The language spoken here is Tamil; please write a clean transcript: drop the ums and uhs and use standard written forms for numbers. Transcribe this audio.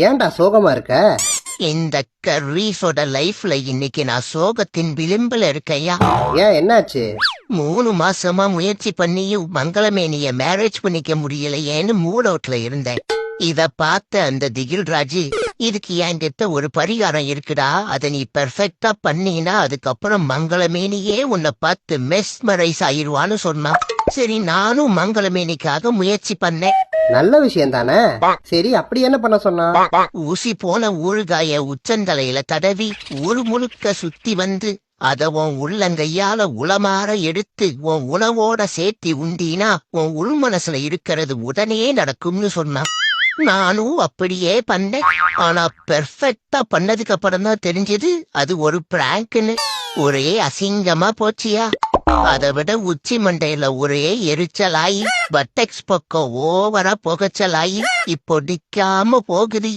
ஏன்டா சோகமா இருக்க? இந்த கர்ரீஸோட லைஃப்ல இன்னைக்கு நான் சோகத்தின் விளிம்புல இருக்கையா. ஏன் என்னாச்சு? 3 மாசமா முயற்சி பண்ணியும் மங்களமேனிய மேரேஜ் பண்ணிக்க முடியலையேன்னு மூட் அவுட்ல இருந்தேன். இத பார்த்த அந்த திகில் ராஜு, இதுக்கு என்கிட்ட ஒரு பரிகாரம் இருக்குடா, அத நீ பெர்ஃபெக்டா பண்ணீனா அதுக்கப்புறம் மங்களமேனியே உன்னை பார்த்து மெஸ்மரைஸ் ஆயிருவான்னு சொன்னான். சரி, நானும் மங்களமேனிக்காக முயற்சி பண்ணேன். நல்ல விஷயம் தானே. சரி, அப்படி என்ன பண்ண சொன்னா? ஊசி போன ஊறுகாய உச்சந்தலையில தடவி ஊர் முழுக்க சுத்தி வந்து அத உன் உள்ளங்கையால உளமாற எடுத்து உன் உணவோட சேர்த்தி உண்டீனா உன் உள் மனசுல இருக்கிறது உடனே நடக்கும்னு சொன்னான். நானும் அப்படியே பண்ணேன். ஆனா பெர்ஃபெக்டா பண்ணதுக்கு அப்புறம் தான் தெரிஞ்சது அது ஒரு பிராங்க்னு. ஒரே அசிங்கமா போச்சியா. அதை விட உச்சி மண்டையில ஒரே எரிச்சலாயி பட்டெக்ஸ் பக்கம் ஓவரா புகைச்சலாயி இப்போ நிக்காம போகுது.